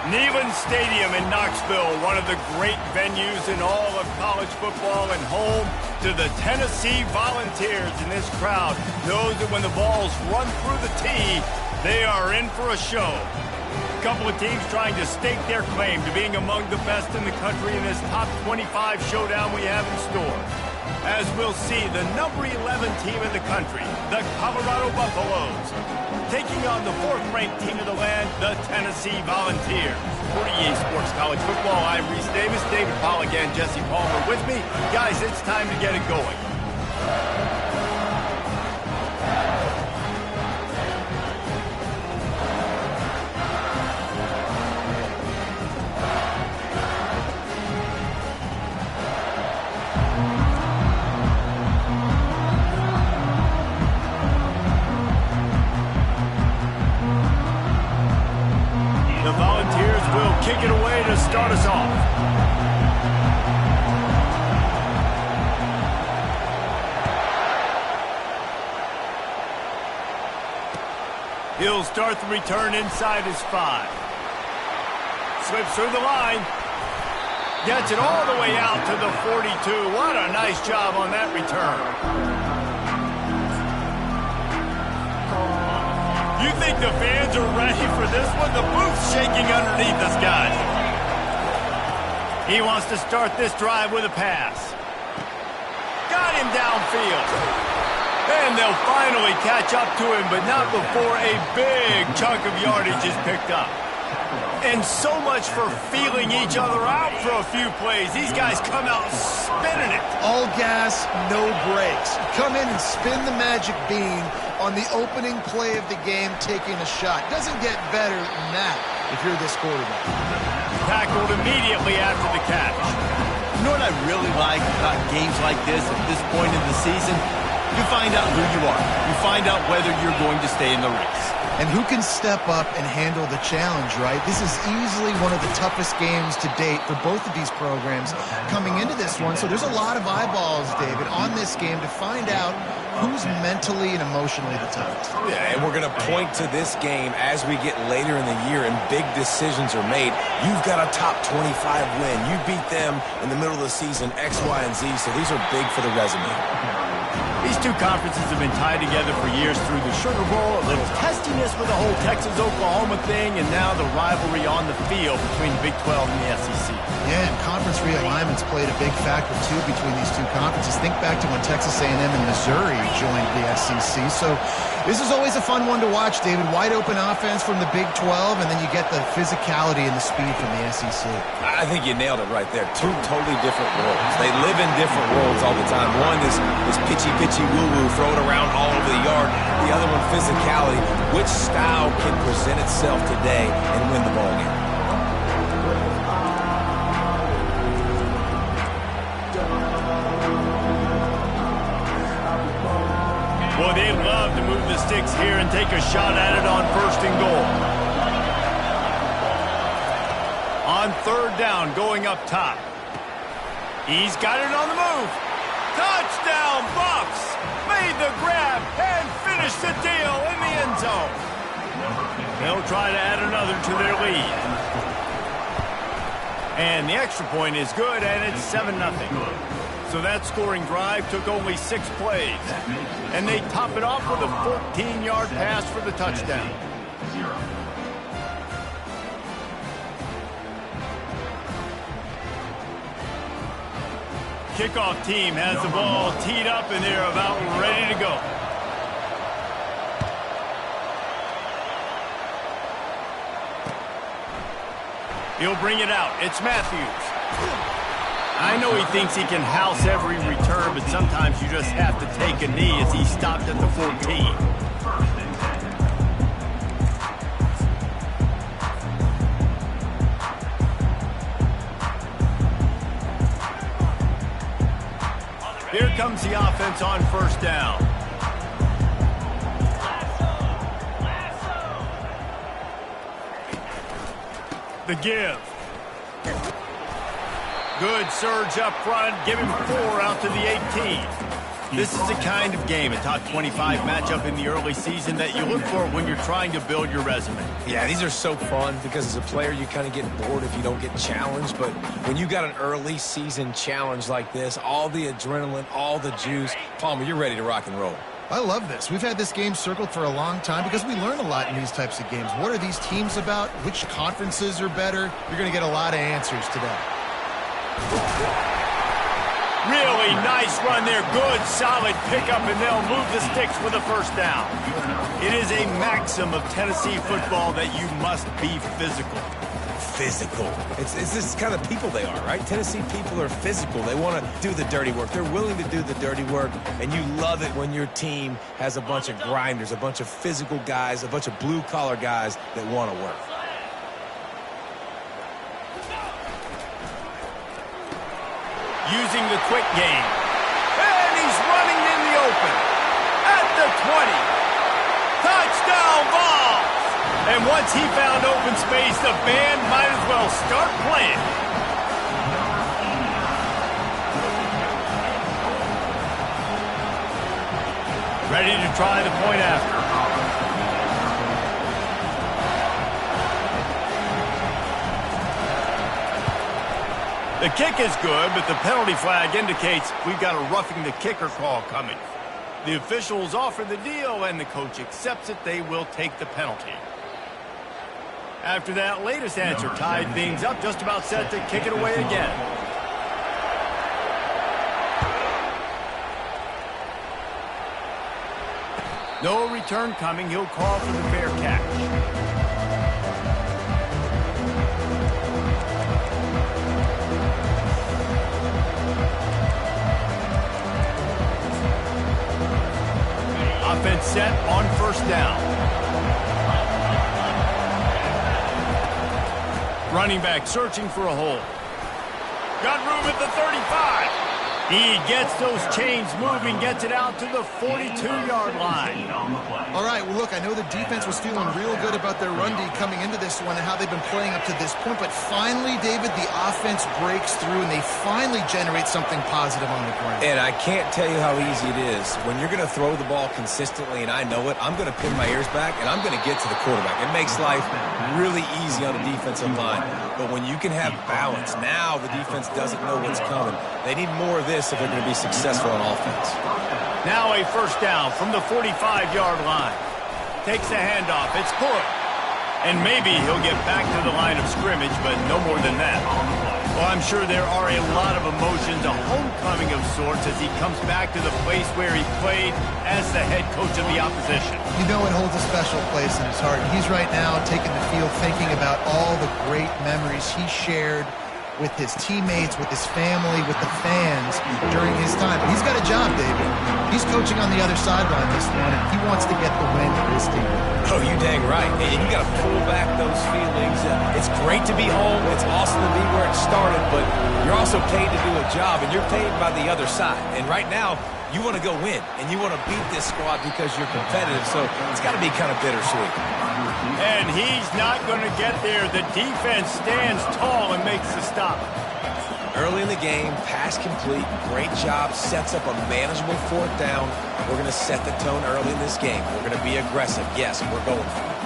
Neyland Stadium in Knoxville, one of the great venues in all of college football and home to the Tennessee Volunteers. And this crowd knows that when the balls run through the tee, they are in for a show. A couple of teams trying to stake their claim to being among the best in the country in this top 25 showdown we have in store. As we'll see, the number 11 team in the country, the Colorado Buffaloes, taking on the 4th-ranked team of the land, the Tennessee Volunteers. For EA Sports College Football, I'm Reese Davis, David Pollack, and Jesse Palmer with me. Guys, it's time to get it going. Kick it away to start us off. He'll start the return inside his 5. Slips through the line. Gets it all the way out to the 42. What a nice job on that return. You think the fans are ready for this one? The booth's shaking underneath us, guys. He wants to start this drive with a pass. Got him downfield. And they'll finally catch up to him, but not before a big chunk of yardage is picked up. And so much for feeling each other out for a few plays. These guys come out spinning it. All gas, no brakes. Come in and spin the magic bean on the opening play of the game, taking a shot. Doesn't get better than that if you're this quarterback. Tackled immediately after the catch. You know what I really like about games like this at this point in the season? You find out who you are. You find out whether you're going to stay in the race. And who can step up and handle the challenge, right? This is easily one of the toughest games to date for both of these programs coming into this one. So there's a lot of eyeballs, David, on this game to find out who's mentally and emotionally the toughest. Yeah, and we're going to point to this game as we get later in the year and big decisions are made. You've got a top 25 win. You beat them in the middle of the season, X, Y, and Z, so these are big for the resume. These two conferences have been tied together for years through the Sugar Bowl, a little testiness with the whole Texas-Oklahoma thing, and now the rivalry on the field between the Big 12 and the SEC. Yeah, and conference realignments played a big factor, too, between these two conferences. Think back to when Texas A&M and Missouri joined the SEC. So this is always a fun one to watch, David. Wide open offense from the Big 12, and then you get the physicality and the speed from the SEC. I think you nailed it right there. Two totally different worlds. They live in different worlds all the time. One is pitchy woo-woo, throw it around all over the yard. The other one, physicality. Which style can present itself today and win the ball game? Boy, they'd love to move the sticks here and take a shot at it on 1st and goal. On 3rd down, going up top. He's got it on the move. Touchdown, Buffs! Made the grab and finished the deal in the end zone. They'll try to add another to their lead. And the extra point is good, and it's 7-0. So that scoring drive took only 6 plays. And they top it off with a 14-yard pass for the touchdown. Kickoff team has the ball teed up, and they're about ready to go. He'll bring it out. It's Matthews. I know he thinks he can house every return, but sometimes you just have to take a knee as he stopped at the 14. Here comes the offense on 1st down. The give. Good surge up front. Give him 4 out to the 18. This is the kind of game, a top 25 matchup in the early season, that you look for when you're trying to build your resume. Yeah, these are so fun because as a player, you kind of get bored if you don't get challenged. But when you got an early season challenge like this, all the adrenaline, all the juice, Palmer, you're ready to rock and roll. I love this. We've had this game circled for a long time because we learn a lot in these types of games. What are these teams about? Which conferences are better? You're going to get a lot of answers today. Really nice run there. Good, solid pickup, and they'll move the sticks for the first down. It is a maxim of Tennessee football that you must be physical. Physical. It's this kind of people they are, right? Tennessee people are physical. They want to do the dirty work. They're willing to do the dirty work, and you love it when your team has a bunch of grinders, a bunch of physical guys, a bunch of blue-collar guys that want to work. Using the quick game. And he's running in the open. At the 20. Touchdown Vols! And once he found open space, the band might as well start playing. Ready to try the point after. The kick is good, but the penalty flag indicates we've got a roughing the kicker call coming. The officials offer the deal, and the coach accepts it. They will take the penalty. After that latest answer tied things up, just about set to kick it away again. No return coming. He'll call for the fair catch. Offense set on first down. Running back searching for a hole. Got room at the 35. He gets those chains moving, gets it out to the 42-yard line. All right, well, look, I know the defense was feeling real good about their run D coming into this one and how they've been playing up to this point, but finally, David, the offense breaks through and they finally generate something positive on the ground. And I can't tell you how easy it is. When you're going to throw the ball consistently, and I know it, I'm going to pin my ears back, and I'm going to get to the quarterback. It makes life really easy on the defensive line. But when you can have balance, now the defense doesn't know what's coming. They need more of this if they're going to be successful on offense. Now a first down from the 45-yard line. Takes the handoff. It's good. And maybe he'll get back to the line of scrimmage, but no more than that. Well, I'm sure there are a lot of emotions, a homecoming of sorts, as he comes back to the place where he played as the head coach of the opposition. You know it holds a special place in his heart. He's right now taking the field thinking about all the great memories he shared with his teammates, with his family, with the fans during his time. He's got a job, David. He's coaching on the other sideline this morning. He wants to get the win for his team. Oh, you dang right. And you got to pull back those feelings. It's great to be home. It's awesome to be where it started, but you're also paid to do a job, and you're paid by the other side. And right now, you want to go win, and you want to beat this squad because you're competitive, so it's got to be kind of bittersweet. And he's not going to get there. The defense stands tall and makes the stop. Early in the game, pass complete, great job, sets up a manageable fourth down. We're going to set the tone early in this game. We're going to be aggressive. Yes, we're going for it.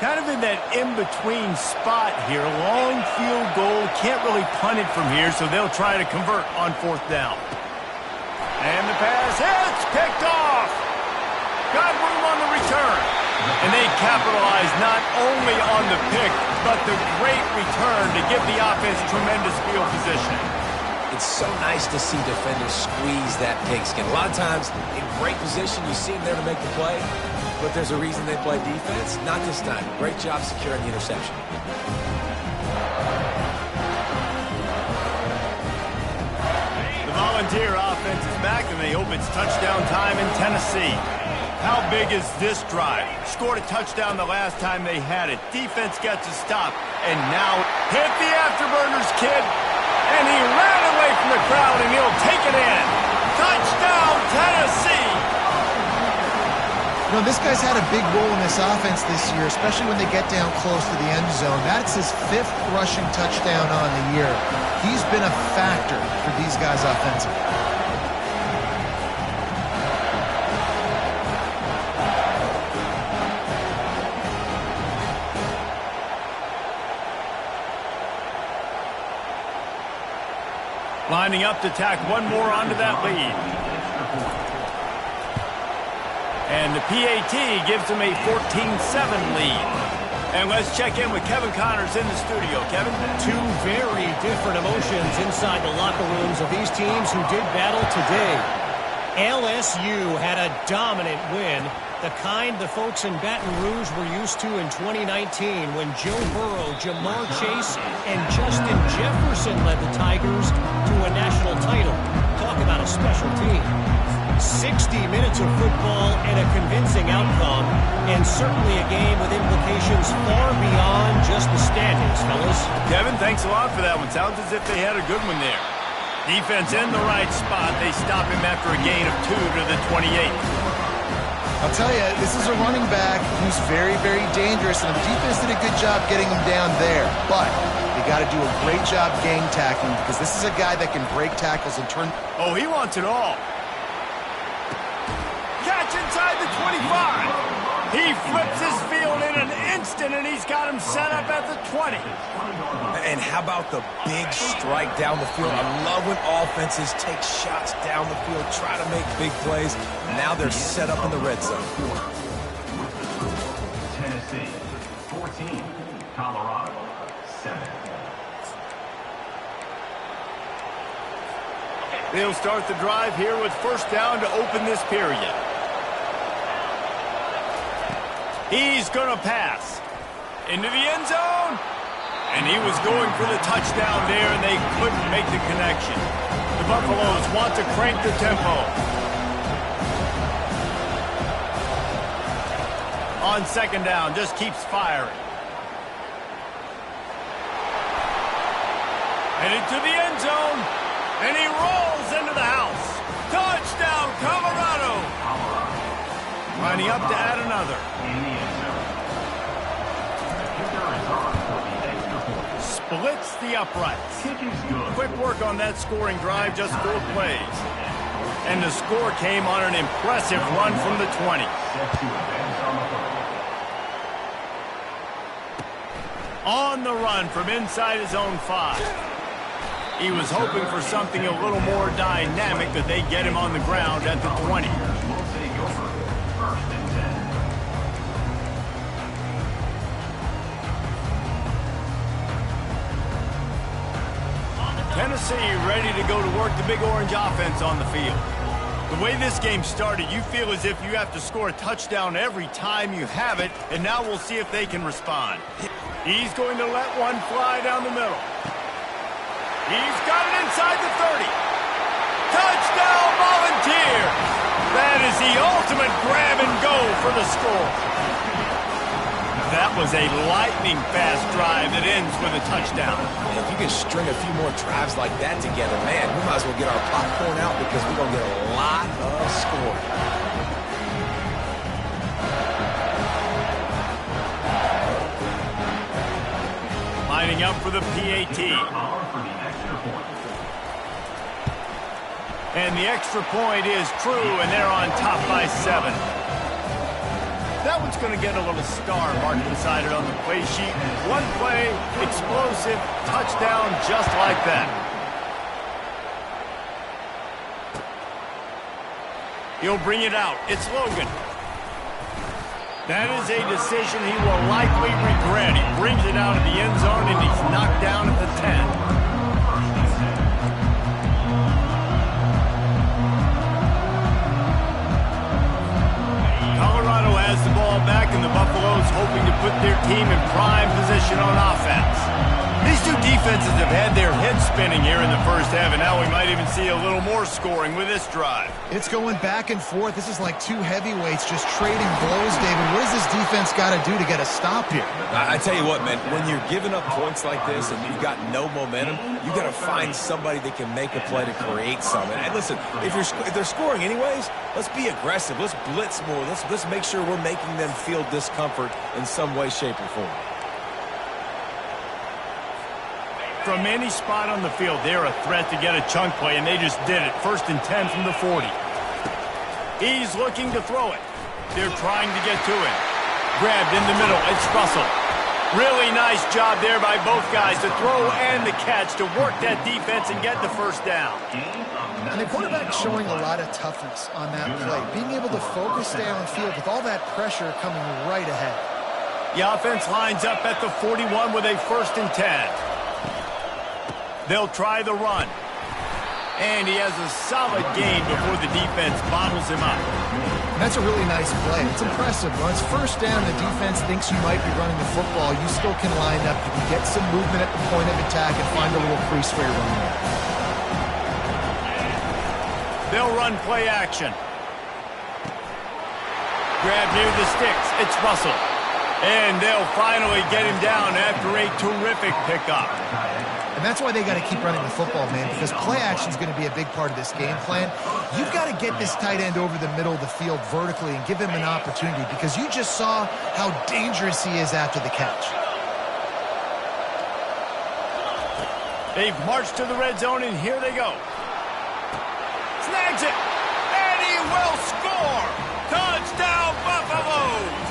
Kind of in that in-between spot here. Long field goal. Can't really punt it from here, so they'll try to convert on fourth down. And the pass hits. Picked off. Got room on the return. And they capitalize not only on the pick, but the great return to give the offense tremendous field position. It's so nice to see defenders squeeze that pigskin. A lot of times, in great position, you see them there to make the play. But there's a reason they play defense. Not this time. Great job securing the interception. The Volunteer offense is back, and they hope it's touchdown time in Tennessee. How big is this drive? Scored a touchdown the last time they had it. Defense gets a stop, and now hit the afterburners, kid. And he ran away from the crowd, and he'll take it in. Touchdown, Tennessee! You know, this guy's had a big role in this offense this year, especially when they get down close to the end zone. That's his 5th rushing touchdown on the year. He's been a factor for these guys offensively. Lining up to tack one more onto that lead. And the PAT gives them a 14-7 lead. And let's check in with Kevin Connors in the studio. Kevin? Two very different emotions inside the locker rooms of these teams who did battle today. LSU had a dominant win, the kind the folks in Baton Rouge were used to in 2019 when Joe Burrow, Jamar Chase, and Justin Jefferson led the Tigers to a national title. Talk about a special team. 60 minutes of football and a convincing outcome, and certainly a game with implications far beyond just the standings, fellas. Kevin, thanks a lot for that one. Sounds as if they had a good one there. Defense in the right spot. They stop him after a gain of 2 to the 28. I'll tell you, this is a running back who's very, very dangerous, and the defense did a good job getting him down there. But they got to do a great job gang tackling because this is a guy that can break tackles and turn. Oh, he wants it all. Catch inside the 25. He flips his field in an instant, and he's got him set up at the 20. And how about the big strike down the field? I love when offenses take shots down the field, try to make big plays. Now they're set up in the red zone. Tennessee, 14. Colorado, 7. They'll start the drive here with first down to open this period. He's going to pass into the end zone. And he was going for the touchdown there, and they couldn't make the connection. The Buffaloes want to crank the tempo. On second down, just keeps firing. Headed to the end zone, and he rolls into the house. Touchdown, Colorado! Lining up to add another. Splits the uprights. Quick work on that scoring drive, just 4 plays. And the score came on an impressive run from the 20. On the run from inside his own 5. He was hoping for something a little more dynamic, but they get him on the ground at the 20. Tennessee ready to go to work the Big Orange offense on the field. The way this game started, you feel as if you have to score a touchdown every time you have it, and now we'll see if they can respond. He's going to let one fly down the middle. He's got it inside the 30. Touchdown, Volunteers! That is the ultimate grab and go for the score. That was a lightning-fast drive that ends with a touchdown. If you can string a few more drives like that together, man, we might as well get our popcorn out because we're going to get a lot of scoring. Lining up for the PAT. And the extra point is true, and they're on top by 7. That one's going to get a little star marked beside it on the play sheet. One play, explosive, touchdown just like that. He'll bring it out. It's Logan. That is a decision he will likely regret. He brings it out of the end zone, and he's knocked down at the 10. Colorado has the ball back, and the Buffaloes hoping to put their team in prime position on offense. These two defenses offenses have had their heads spinning here in the first half, and now we might even see a little more scoring with this drive. It's going back and forth. This is like two heavyweights just trading blows, David. What does this defense got to do to get a stop here? I tell you what, man, when you're giving up points like this and you've got no momentum, you got to find somebody that can make a play to create something. And listen, if they're scoring anyways, let's be aggressive. Let's blitz more. Let's make sure we're making them feel discomfort in some way, shape, or form. From any spot on the field, they're a threat to get a chunk play, and they just did it. 1st and 10 from the 40. He's looking to throw it. They're trying to get to him. Grabbed in the middle. It's Russell. Really nice job there by both guys to throw and the catch to work that defense and get the first down. And the quarterback showing a lot of toughness on that play. Being able to focus downfield with all that pressure coming right ahead. The offense lines up at the 41 with a 1st and 10. They'll try the run. And he has a solid gain before the defense bottles him up. And that's a really nice play. It's impressive. When it's 1st down, the defense thinks you might be running the football. You still can line up. You can get some movement at the point of attack and find a little crease for your running back. They'll run play action. Grab near the sticks. It's Russell. And they'll finally get him down after a terrific pickup. And that's why they got to keep running the football, man, because play action is going to be a big part of this game plan. You've got to get this tight end over the middle of the field vertically and give him an opportunity, because you just saw how dangerous he is after the catch. They've marched to the red zone, and here they go. Snags it, and he will score! Touchdown, Buffaloes!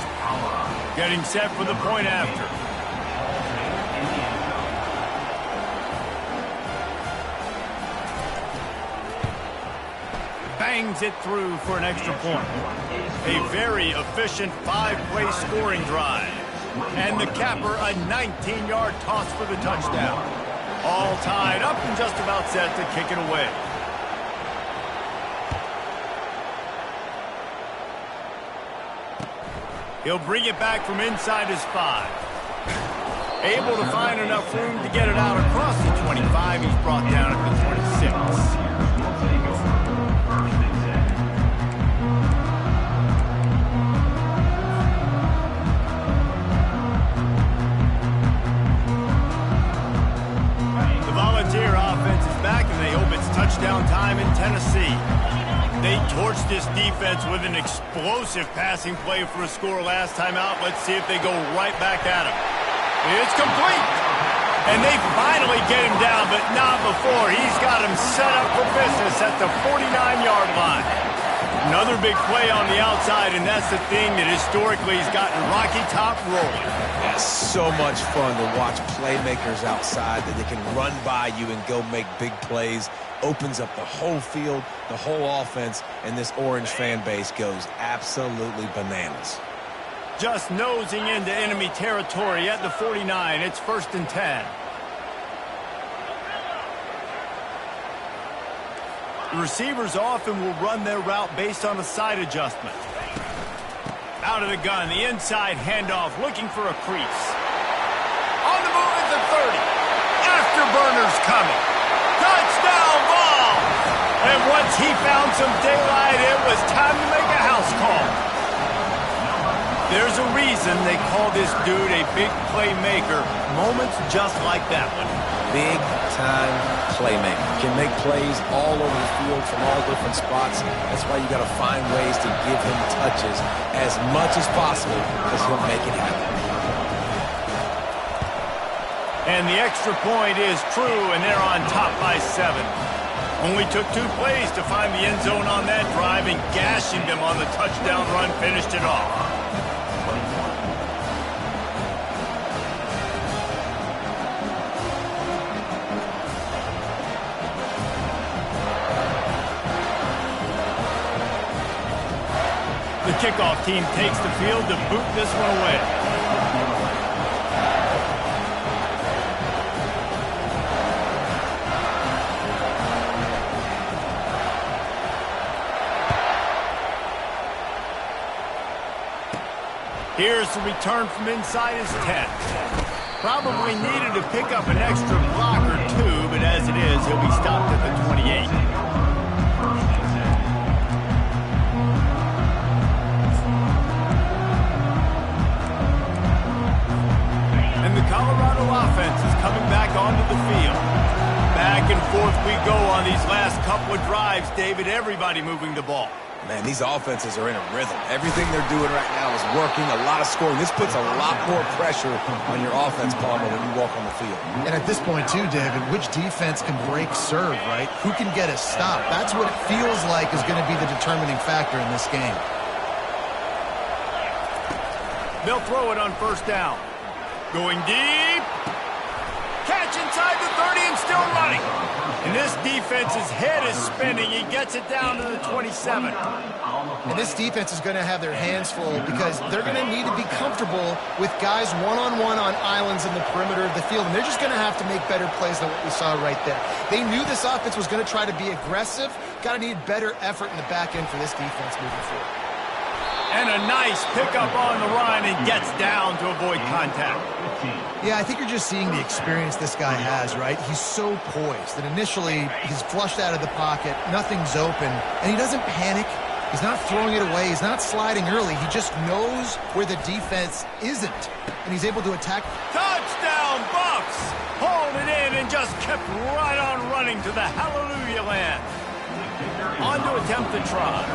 Getting set for the point after. Bangs it through for an extra point. A very efficient 5-play scoring drive. And the capper, a 19-yard toss for the touchdown. All tied up and just about set to kick it away. He'll bring it back from inside his 5. Able to find enough room to get it out across the 25. He's brought down at the 26. Touchdown time in Tennessee. They torched this defense with an explosive passing play for a score last time out. Let's see if they go right back at him. It's complete. And they finally get him down, but not before. He's got him set up for business at the 49-yard line. Another big play on the outside, and that's the thing that historically has gotten Rocky Top rolling. That's so much fun to watch playmakers outside that they can run by you and go make big plays. Opens up the whole field, the whole offense, and this Orange fan base goes absolutely bananas. Just nosing into enemy territory at the 49. It's 1st and 10. The receivers often will run their route based on a side adjustment. Out of the gun, the inside handoff, looking for a crease. On the move at the 30. Afterburners coming. Touchdown ball! And once he found some daylight, it was time to make a house call. There's a reason they call this dude a big playmaker. Moments just like that one. Big-time playmaker. Can make plays all over the field from all different spots. That's why you got to find ways to give him touches as much as possible, because he'll make it happen. And the extra point is true, and they're on top by 7. Only took 2 plays to find the end zone on that drive, and gashing them on the touchdown run finished it off. The kickoff team takes the field to boot this one away. Here's the return from inside his 10. Probably needed to pick up an extra block or two, but as it is, he'll be stopped at the 28. And the Colorado offense is coming back onto the field. Back and forth we go on these last couple of drives, David. Everybody moving the ball. Man, these offenses are in a rhythm. Everything they're doing right now is working, a lot of scoring. This puts a lot more pressure on your offense, Palmer, when you walk on the field. And at this point, too, David, which defense can break serve, right? Who can get a stop? That's what it feels like is going to be the determining factor in this game. They'll throw it on first down. Going deep. Catch inside the 30 and still running. And this defense's head is spinning. He gets it down to the 27. And this defense is going to have their hands full because they're going to need to be comfortable with guys one-on-one on islands in the perimeter of the field. And they're just going to have to make better plays than what we saw right there. They knew this offense was going to try to be aggressive. Got to need better effort in the back end for this defense moving forward. And a nice pickup on the run and gets down to avoid contact. Yeah, I think you're just seeing the experience this guy has, right? He's so poised that initially he's flushed out of the pocket, nothing's open, and he doesn't panic. He's not throwing it away. He's not sliding early. He just knows where the defense isn't, and he's able to attack. Touchdown, Bucks! Hauled it in and just kept right on running to the hallelujah land. On to attempt the try.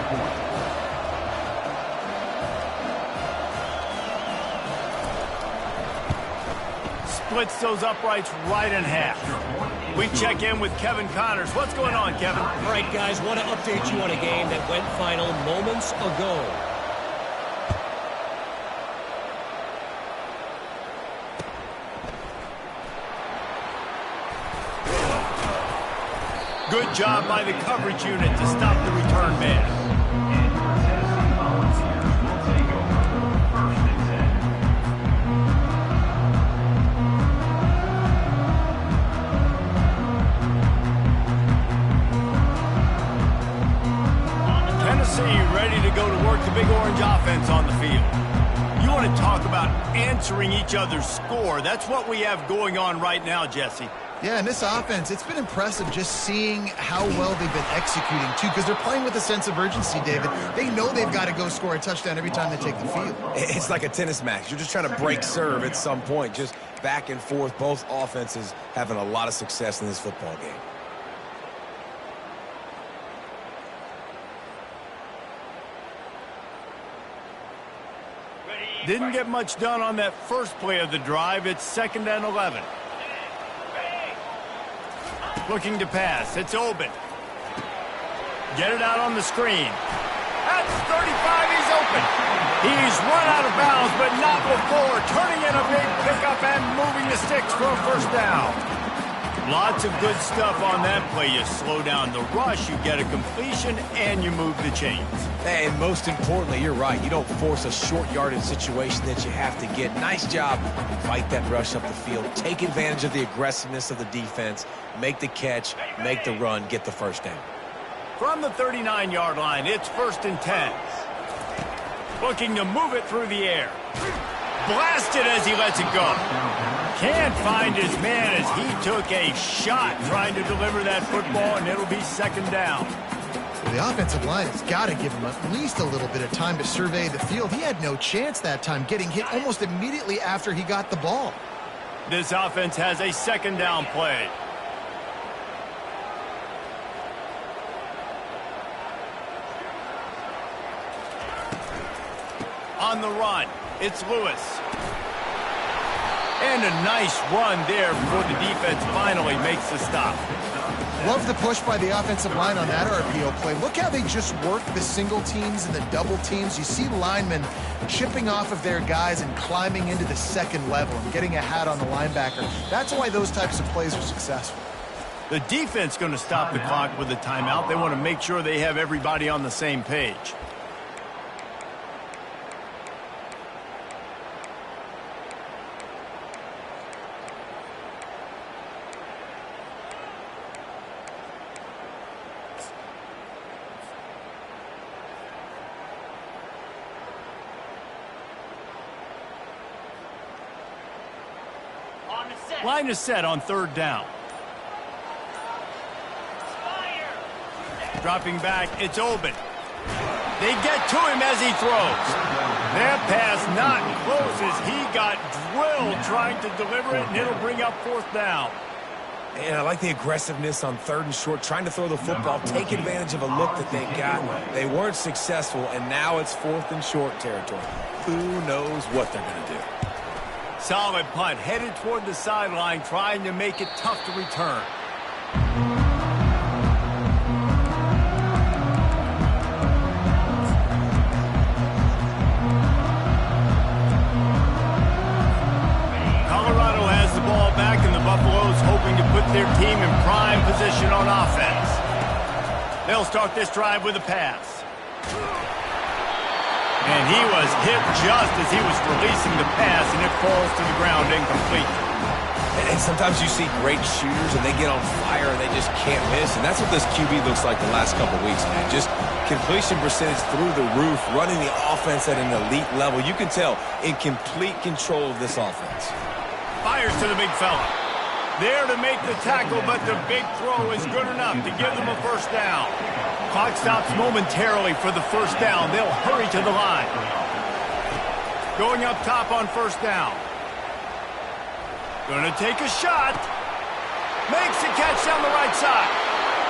Splits those uprights right in half. We check in with Kevin Connors. What's going on, Kevin? All right, guys, want to update you on a game that went final moments ago. Good job by the coverage unit to stop the return man. Ready to go to work the Big Orange offense on the field. You want to talk about answering each other's score. That's what we have going on right now, Jesse. Yeah, and this offense, it's been impressive just seeing how well they've been executing, too, because they're playing with a sense of urgency, David. They know they've got to go score a touchdown every time they take the field. It's like a tennis match. You're just trying to break serve at some point, just back and forth. Both offenses having a lot of success in this football game. Didn't get much done on that first play of the drive. It's 2nd and 11. Looking to pass. It's open. Get it out on the screen. That's 35. He's open. He's run out of bounds, but not before turning in a big pickup and moving the sticks for a first down. Lots of good stuff on that play. You slow down the rush, you get a completion, and you move the chains. And most importantly, you're right. You don't force a short yardage situation that you have to get. Nice job. Fight that rush up the field. Take advantage of the aggressiveness of the defense. Make the catch, make the run, get the first down. From the 39-yard line, it's 1st and 10. Looking to move it through the air. Blasted as he lets it go. Can't find his man as he took a shot trying to deliver that football, and it'll be 2nd down. The offensive line has got to give him at least a little bit of time to survey the field. He had no chance that time, getting hit almost immediately after he got the ball. This offense has a 2nd down play. On the run, it's Lewis. And a nice run there before the defense finally makes the stop. Love the push by the offensive line on that RPO play. Look how they just work the single teams and the double teams. You see linemen chipping off of their guys and climbing into the 2nd level and getting a hat on the linebacker. That's why those types of plays are successful. The defense going to stop the clock with a timeout. They want to make sure they have everybody on the same page. Line is set on third down. Dropping back, it's open. They get to him as he throws. That pass not close as he got drilled trying to deliver it, and it'll bring up fourth down. And I like the aggressiveness on third and short, trying to throw the football, take advantage of a look that they got. They weren't successful, and now it's fourth and short territory. Who knows what they're going to do? Solid punt, headed toward the sideline, trying to make it tough to return. Colorado has the ball back, and the Buffaloes hoping to put their team in prime position on offense. They'll start this drive with a pass. And he was hit just as he was releasing the pass, and it falls to the ground incomplete. And sometimes you see great shooters, and they get on fire, and they just can't miss. And that's what this QB looks like the last couple of weeks, man. Just completion percentage through the roof, running the offense at an elite level. You can tell in complete control of this offense. Fires to the big fella. There to make the tackle, but the big throw is good enough to give them a first down. Clock stops momentarily for the first down. They'll hurry to the line. Going up top on first down. Going to take a shot. Makes a catch down the right side.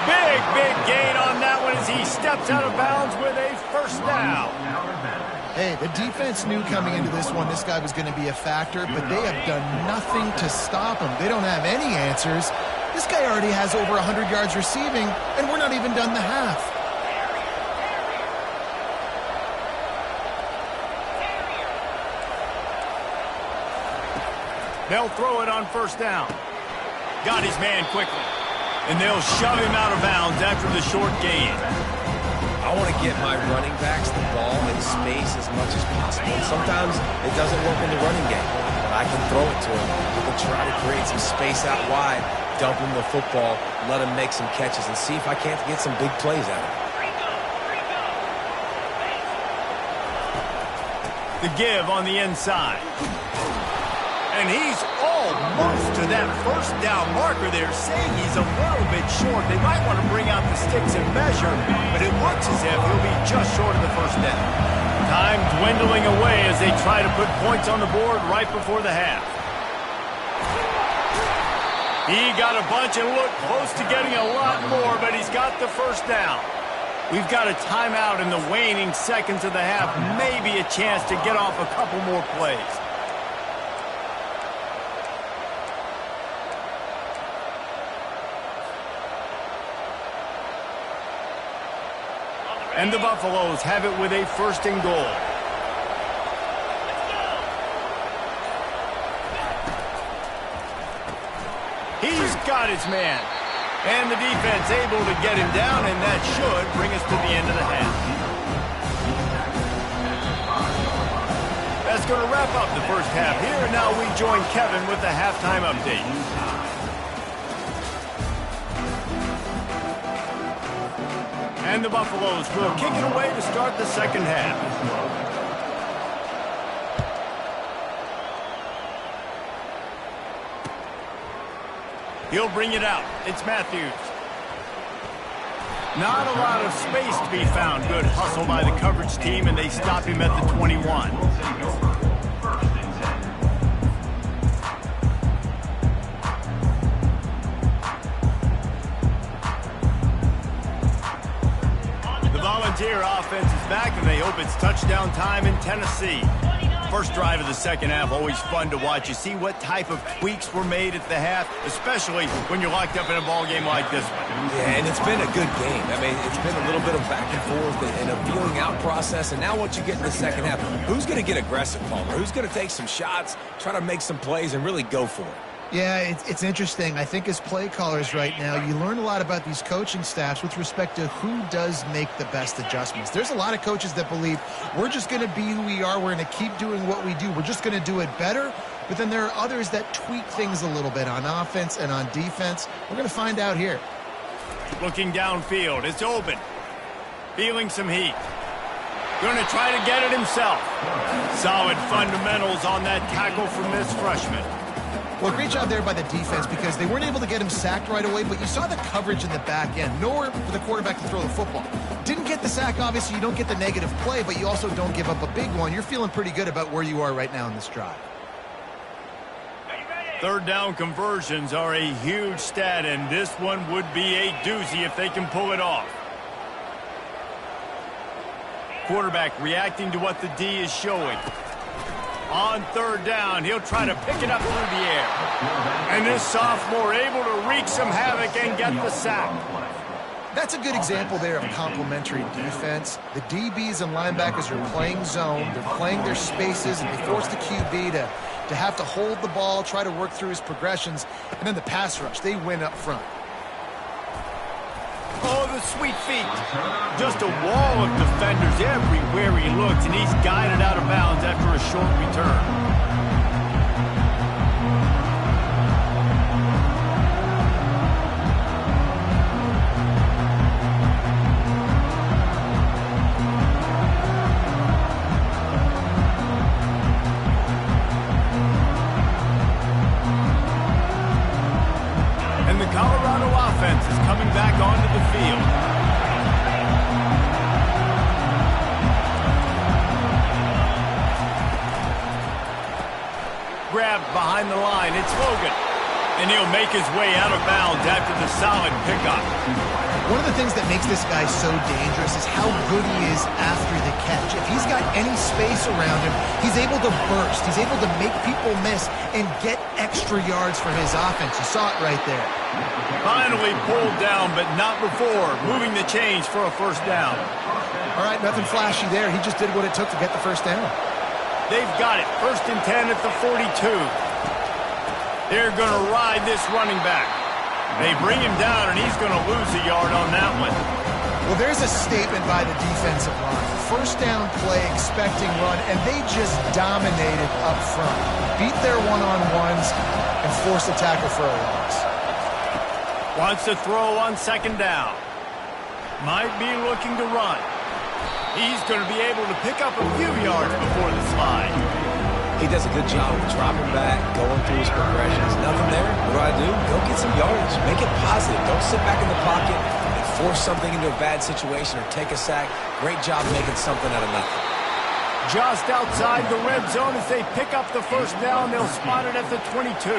Big gain on that one as he steps out of bounds with a first down. Hey, the defense knew coming into this one this guy was going to be a factor, but they have done nothing to stop him. They don't have any answers. This guy already has over 100 yards receiving, and we're not even done the half. They'll throw it on first down. Got his man quickly. And they'll shove him out of bounds after the short gain. I want to get my running backs the ball in space as much as possible. And sometimes it doesn't work in the running game, but I can throw it to him. We can try to create some space out wide, dump him the football, let him make some catches, and see if I can't get some big plays out of him. The give on the inside. And he's almost to that first down marker there, saying he's a little bit short. They might want to bring out the sticks and measure, but it looks as if he'll be just short of the first down. Time dwindling away as they try to put points on the board right before the half. He got a bunch and looked close to getting a lot more, but he's got the first down. We've got a timeout in the waning seconds of the half, maybe a chance to get off a couple more plays. And the Buffaloes have it with a first and goal. He's got his man. And the defense able to get him down, and that should bring us to the end of the half. That's going to wrap up the first half here, and now we join Kevin with the halftime update. And the Buffaloes will kick it away to start the second half. He'll bring it out. It's Matthews. Not a lot of space to be found. Good hustle by the coverage team, and they stop him at the 21. Volunteer offense is back, and they hope it's touchdown time in Tennessee. First drive of the second half, always fun to watch. You see what type of tweaks were made at the half, especially when you're locked up in a ball game like this one. Yeah, and it's been a good game. I mean, it's been a little bit of back and forth and a feeling out process. And now what you get in the second half, who's going to get aggressive, Palmer? Who's going to take some shots, try to make some plays, and really go for it? Yeah, it's interesting. I think as play callers right now, you learn a lot about these coaching staffs with respect to who does make the best adjustments. There's a lot of coaches that believe we're just going to be who we are. We're going to keep doing what we do. We're just going to do it better. But then there are others that tweak things a little bit on offense and on defense. We're going to find out here. Looking downfield. It's open. Feeling some heat. Going to try to get it himself. Solid fundamentals on that tackle from this freshman. Well, great job there by the defense because they weren't able to get him sacked right away, but you saw the coverage in the back end. Nowhere for the quarterback to throw the football. Didn't get the sack, obviously. You don't get the negative play, but you also don't give up a big one. You're feeling pretty good about where you are right now in this drive. Third down conversions are a huge stat, and this one would be a doozy if they can pull it off. Quarterback reacting to what the D is showing. On third down, he'll try to pick it up through the air. And this sophomore able to wreak some havoc and get the sack. That's a good example there of complementary defense. The DBs and linebackers are playing zone. They're playing their spaces, and they force the QB to have to hold the ball, try to work through his progressions. And then the pass rush, they win up front. Oh, the sweet feet. Just a wall of defenders everywhere he looks, and he's guided out of bounds after a short return. And the Colorado offense is coming back onto the field. Grabbed behind the line, it's Logan. And he'll make his way out of bounds after the solid pickup. One of the things that makes this guy so dangerous is how good he is after the catch. If he's got any space around him, he's able to burst. He's able to make people miss and get extra yards for his offense. You saw it right there. Finally pulled down, but not before. Moving the chains for a first down. All right, nothing flashy there. He just did what it took to get the first down. They've got it. 1st and 10 at the 42. They're going to ride this running back. They bring him down, and he's going to lose a yard on that one. Well, there's a statement by the defensive line. First down play, expecting run, and they just dominated up front. Beat their one-on-ones and forced a tackle for a loss. Wants to throw on 2nd down. Might be looking to run. He's going to be able to pick up a few yards before the slide. He does a good job of dropping back, going through his progressions. Nothing there. What do? Go get some yardage. Make it positive. Don't sit back in the pocket and force something into a bad situation or take a sack. Great job making something out of nothing. Just outside the red zone as they pick up the first down. They'll spot it at the 22.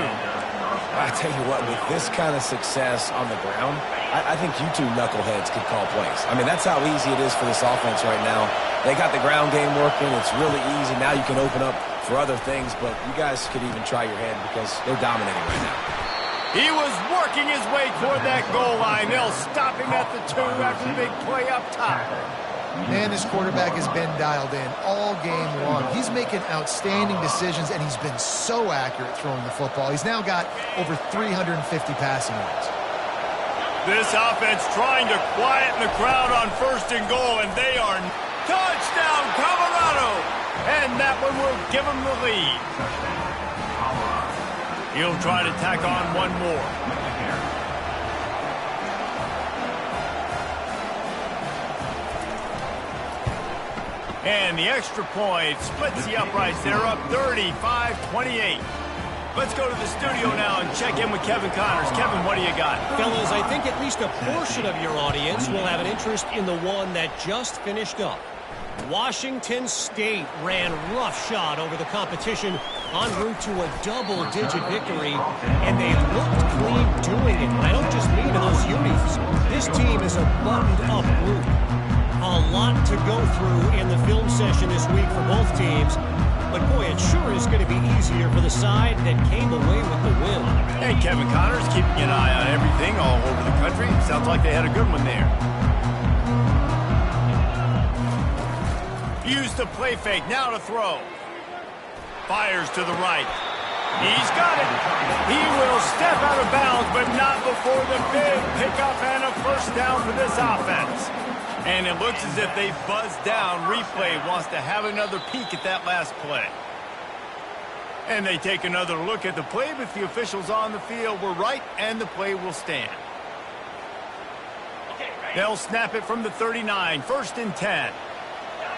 I tell you what, with this kind of success on the ground, I think you two knuckleheads could call plays. I mean, that's how easy it is for this offense right now. They got the ground game working. It's really easy. Now you can open up for other things, but you guys could even try your hand because they're dominating right now. He was working his way toward that goal line. They'll stop him at the 2 after the big play up top. Man, this quarterback has been dialed in all game long. He's making outstanding decisions, and he's been so accurate throwing the football. He's now got over 350 passing yards. This offense trying to quieten the crowd on 1st and goal, and they are touchdown, Colorado! And that one will give him the lead. He'll try to tack on one more. And the extra point splits the uprights. They're up 35-28. Let's go to the studio now and check in with Kevin Connors. Kevin, what do you got? Fellas, I think at least a portion of your audience will have an interest in the one that just finished up. Washington State ran roughshod over the competition en route to a double-digit victory, and they looked clean doing it. I don't just mean those unis. This team is a buttoned-up group. A lot to go through in the film session this week for both teams. But, boy, it sure is going to be easier for the side that came away with the win. Hey, Kevin Connors keeping an eye on everything all over the country. Sounds like they had a good one there. Used the play fake, now to throw. Fires to the right. He's got it. He will step out of bounds, but not before the big pickup and a first down for this offense. And it looks as if they buzzed down. Replay wants to have another peek at that last play. And they take another look at the play, but the officials on the field were right, and the play will stand. They'll snap it from the 39, 1st and 10.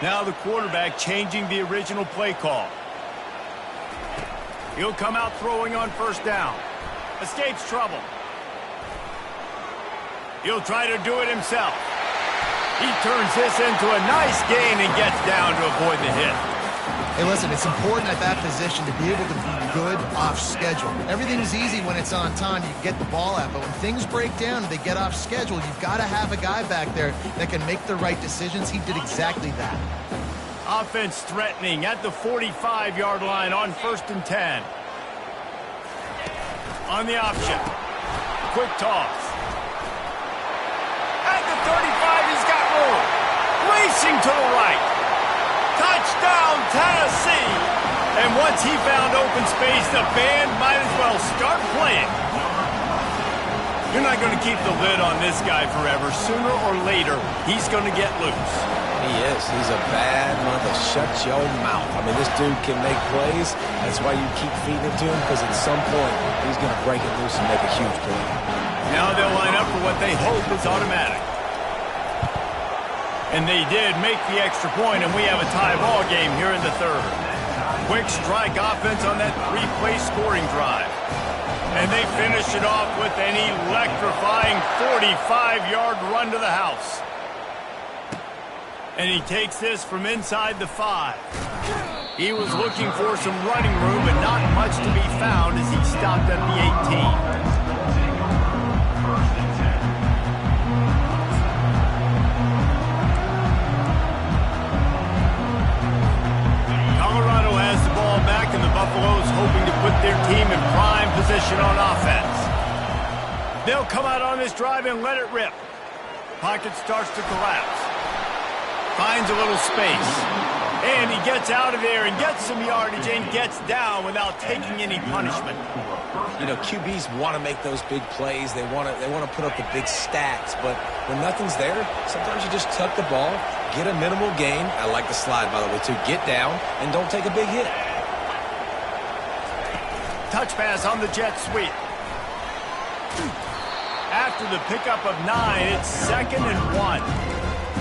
Now the quarterback changing the original play call. He'll come out throwing on first down. Escapes trouble. He'll try to do it himself. He turns this into a nice gain and gets down to avoid the hit. Hey, listen, it's important at that position to be able to be good off schedule. Everything's easy when it's on time. You can get the ball out, but when things break down and they get off schedule, you've got to have a guy back there that can make the right decisions. He did exactly that. Offense threatening at the 45-yard line on 1st and 10. On the option. Quick toss. At the 35, he's got room. Racing to the right. Touchdown, Tennessee. And once he found open space, the band might as well start playing. You're not going to keep the lid on this guy forever. Sooner or later, he's going to get loose. He is. He's a bad mother. Shut your mouth. I mean, this dude can make plays. That's why you keep feeding it to him, because at some point, he's going to break it loose and make a huge play. Now they'll line up for what they hope is automatic. And they did make the extra point, and we have a tie ball game here in the third. Quick strike offense on that 3-play scoring drive. And they finish it off with an electrifying 45-yard run to the house. And he takes this from inside the 5. He was looking for some running room, but not much to be found as he stopped at the 18. Colorado has the ball back, and the Buffaloes hoping to put their team in prime position on offense. They'll come out on this drive and let it rip. Pocket starts to collapse. Finds a little space. And he gets out of there and gets some yardage and gets down without taking any punishment. You know, QBs want to make those big plays. They want to put up the big stats. But when nothing's there, sometimes you just tuck the ball, get a minimal gain. I like the slide, by the way, too. Get down and don't take a big hit. Touch pass on the jet sweep. After the pickup of 9, it's 2nd and 1.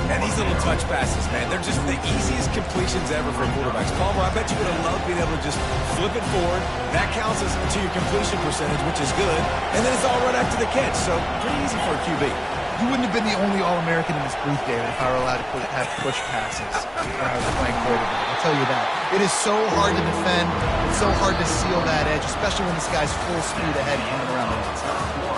And these little touch passes, man, they're just the easiest completions ever for quarterbacks. Palmer, I bet you would have loved being able to just flip it forward. That counts as to your completion percentage, which is good. And then it's all right after the catch, so pretty easy for a QB. You wouldn't have been the only All-American in this booth, David, if I were allowed to have push passes when I was playing quarterback. I'll tell you that. It is so hard to defend. It's so hard to seal that edge, especially when this guy's full speed ahead coming around the outside.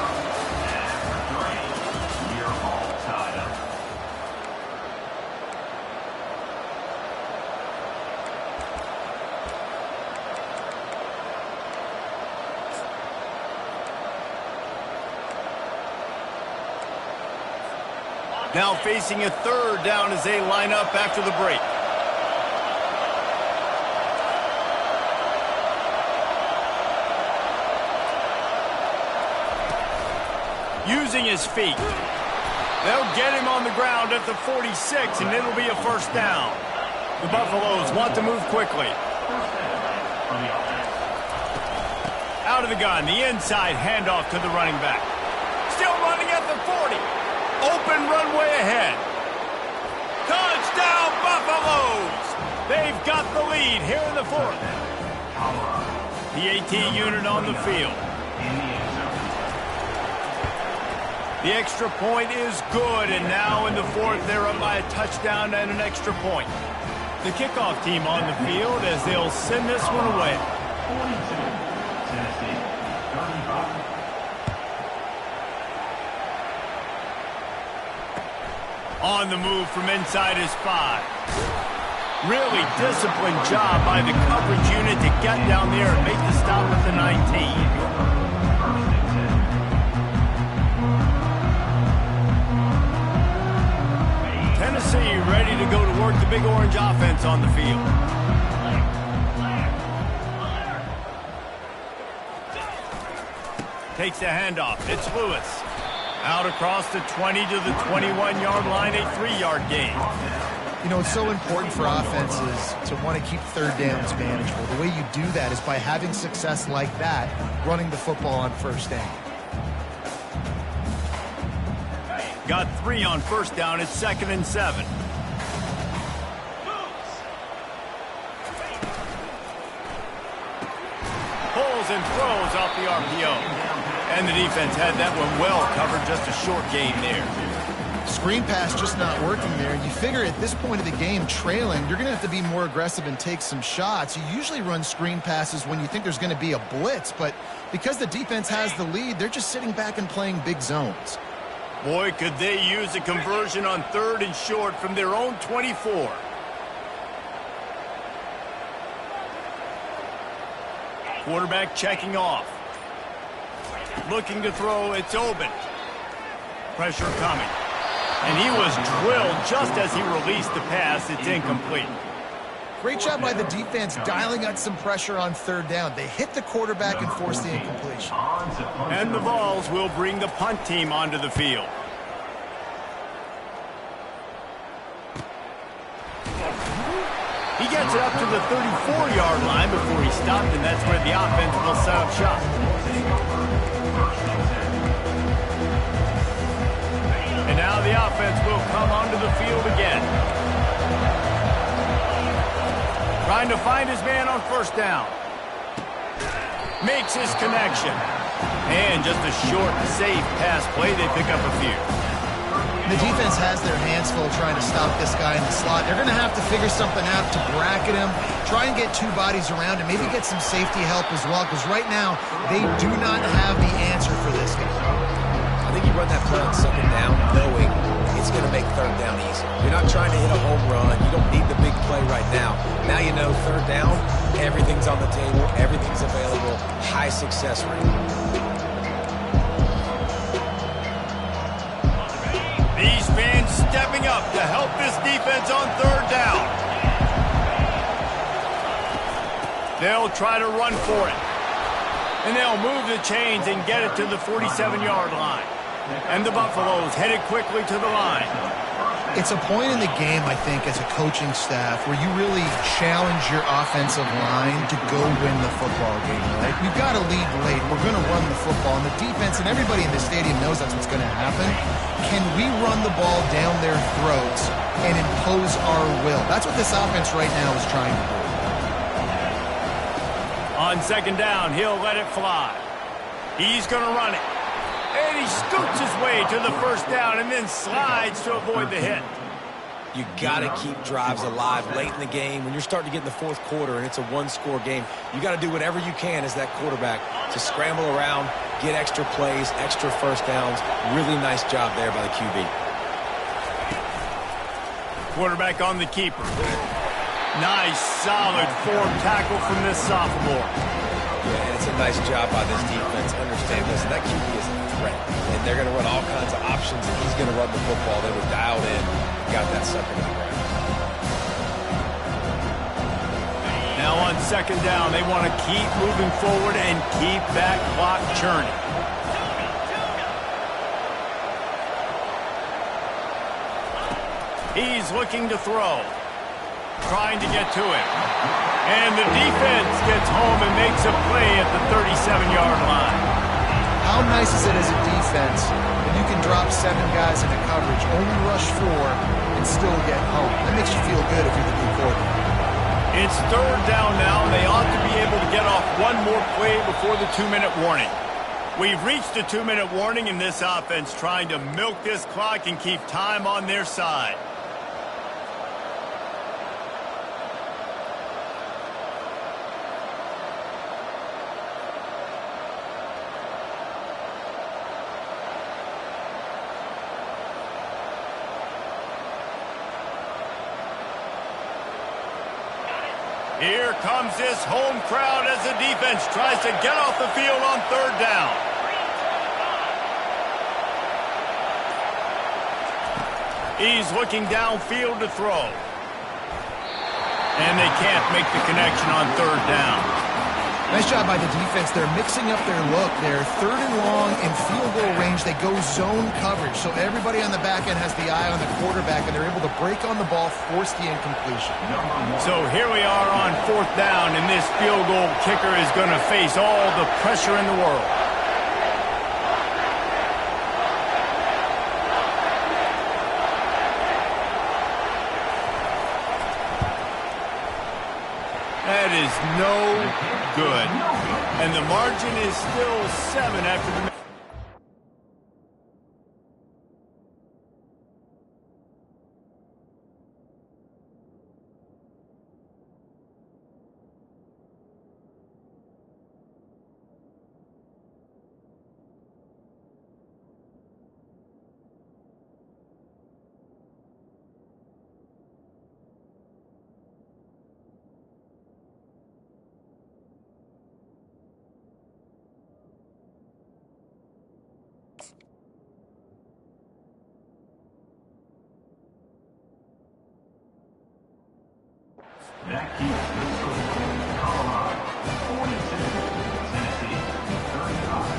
Now facing a 3rd down as they line up after the break. Using his feet. They'll get him on the ground at the 46, and it'll be a 1st down. The Buffaloes want to move quickly. Out of the gun, the inside handoff to the running back. Still running at the 40. Open runway ahead. Touchdown, Buffaloes! They've got the lead here in the 4th. The AT unit on the field. The extra point is good, and now in the 4th, they're up by a touchdown and an extra point. The kickoff team on the field as they'll send this one away. 42, Tennessee, 35. On the move from inside his 5. Really disciplined job by the coverage unit to get down there and make the stop at the 19. Tennessee ready to go to work the Big Orange offense on the field. Takes the handoff. It's Lewis. Out across the 20 to the 21-yard line, a 3-yard gain. You know, it's so important for offenses to want to keep 3rd downs manageable. The way you do that is by having success like that, running the football on 1st down. Got 3 on 1st down. It's 2nd and 7. and throws off the RPO. And the defense had that one well covered, just a short gain there. Screen pass just not working there. You figure at this point of the game, trailing, you're going to have to be more aggressive and take some shots. You usually run screen passes when you think there's going to be a blitz, but because the defense has the lead, they're just sitting back and playing big zones. Boy, could they use a conversion on 3rd and short from their own 24. Quarterback checking off. Looking to throw, it's open. Pressure coming. And he was drilled just as he released the pass. It's incomplete. Great job by the defense dialing out some pressure on 3rd down. They hit the quarterback and forced the incompletion. And the Vols will bring the punt team onto the field. He gets it up to the 34-yard line before he stopped, and that's where the offense will set up shop. And now the offense will come onto the field again. Trying to find his man on 1st down. Makes his connection. And just a short, safe pass play. They pick up a few. The defense has their hands full trying to stop this guy in the slot. They're going to have to figure something out to bracket him, try and get 2 bodies around him, maybe get some safety help as well, because right now they do not have the answer for this guy. I think you run that play on 2nd down knowing it's going to make 3rd down easy. You're not trying to hit a home run. You don't need the big play right now. Now you know 3rd down, everything's on the table, everything's available, high success rate. These fans stepping up to help this defense on 3rd down. They'll try to run for it. And they'll move the chains and get it to the 47-yard line. And the Buffaloes headed quickly to the line. It's a point in the game, I think, as a coaching staff where you really challenge your offensive line to go win the football game, right? We've got to lead late. We're going to run the football. And the defense and everybody in the stadium knows that's what's going to happen. Can we run the ball down their throats and impose our will? That's what this offense right now is trying to do. On 2nd down, he'll let it fly. He's going to run it. And he scoots his way to the 1st down and then slides to avoid the hit. You got to keep drives alive late in the game. When you're starting to get in the 4th quarter and it's a 1-score game, you got to do whatever you can as that quarterback to scramble around, get extra plays, extra 1st downs. Really nice job there by the QB. Quarterback on the keeper. Nice, solid form tackle from this sophomore. Yeah, and it's a nice job by this defense. Understand this, that QB is a threat. And they're going to run all kinds of options, and he's going to run the football. They were dialed in, got that sucker to the ground. Now on 2nd down, they want to keep moving forward and keep that clock churning. He's looking to throw. Trying to get to it. And the defense gets home and makes a play at the 37-yard line. How nice is it as a defense when you can drop 7 guys into coverage, only rush 4, and still get home? That makes you feel good if you're the new quarterback. It's 3rd down now, and they ought to be able to get off one more play before the 2-minute warning. We've reached the 2-minute warning, and this offense trying to milk this clock and keep time on their side. Here comes this home crowd as the defense tries to get off the field on 3rd down. He's looking downfield to throw. And they can't make the connection on 3rd down. Nice job by the defense. They're mixing up their look. They're 3rd and long in field goal range. They go zone coverage. So everybody on the back end has the eye on the quarterback, and they're able to break on the ball, force the incompletion. So here we are on 4th down, and this field goal kicker is going to face all the pressure in the world. That is no good. And the margin is still 7 after the... That keeps the score. Colorado 42, Tennessee 35.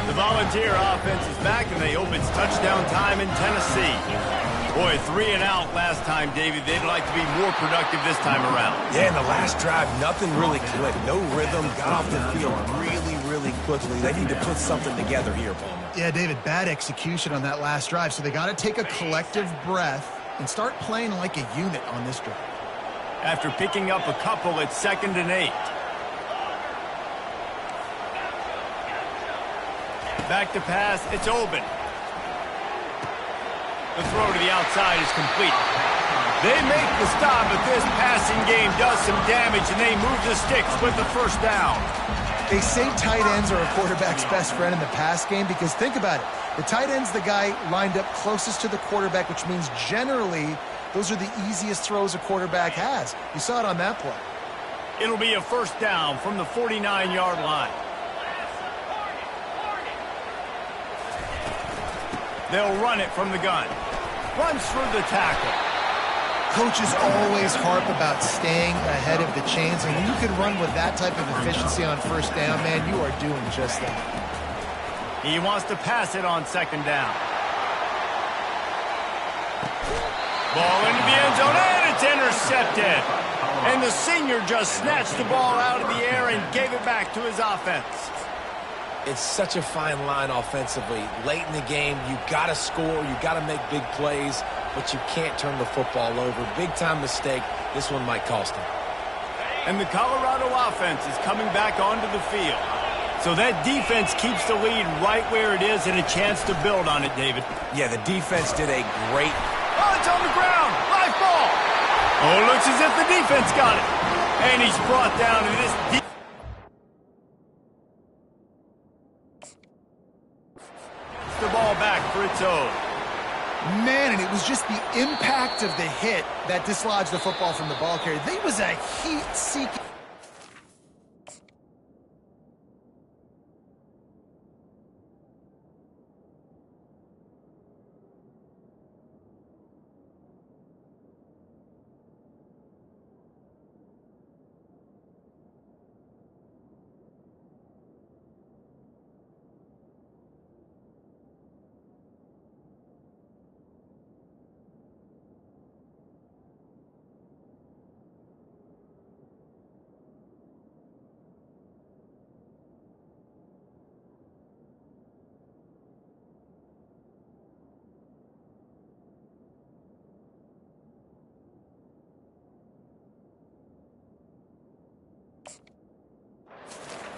The Volunteer offense is back, and they open touchdown time in Tennessee. Boy, 3 and out last time, David. They'd like to be more productive this time around. Yeah, in the last drive, nothing really clicked. No rhythm, got off the field really quickly. They need to put something together here, Palmer. Yeah, David, bad execution on that last drive, so they got to take a collective breath and start playing like a unit on this drive. After picking up a couple, it's 2nd and 8. Back to pass, it's open. The throw to the outside is complete. They make the stop, but this passing game does some damage, and they move the sticks with the first down. They say tight ends are a quarterback's best friend in the pass game because think about it. The tight end's the guy lined up closest to the quarterback, which means generally those are the easiest throws a quarterback has. You saw it on that play. It'll be a first down from the 49-yard line. They'll run it from the gun. Runs through the tackle. Coaches always harp about staying ahead of the chains, and when you can run with that type of efficiency on first down, man, you are doing just that. He wants to pass it on 2nd down. Ball into the end zone, and it's intercepted. And the senior just snatched the ball out of the air and gave it back to his offense. It's such a fine line offensively. Late in the game, you got to score, you got to make big plays, but you can't turn the football over. Big-time mistake. This one might cost him. And the Colorado offense is coming back onto the field. So that defense keeps the lead right where it is and a chance to build on it, David. Yeah, the defense did a great... Oh, it's on the ground. Live ball. Oh, looks as if the defense got it. And he's brought down to this defense. The ball back for its own. Man, and it was just the impact of the hit that dislodged the football from the ball carrier. There was a heat-seeking...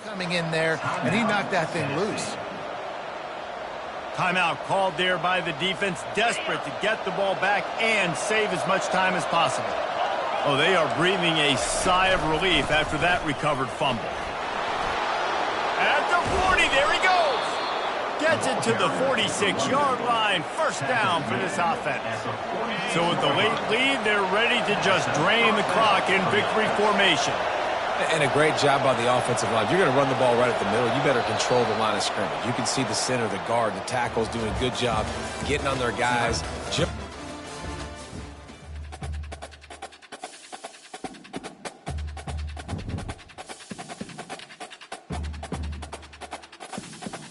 coming in there, and he knocked that thing loose. Timeout called there by the defense, desperate to get the ball back and save as much time as possible. Oh, they are breathing a sigh of relief after that recovered fumble. At the 40, there he goes. Gets it to the 46-yard line. First down for this offense. So with the late lead, they're ready to just drain the clock in victory formation. And a great job by the offensive line. If you're going to run the ball right at the middle, you better control the line of scrimmage. You can see the center, the guard, the tackles doing a good job getting on their guys.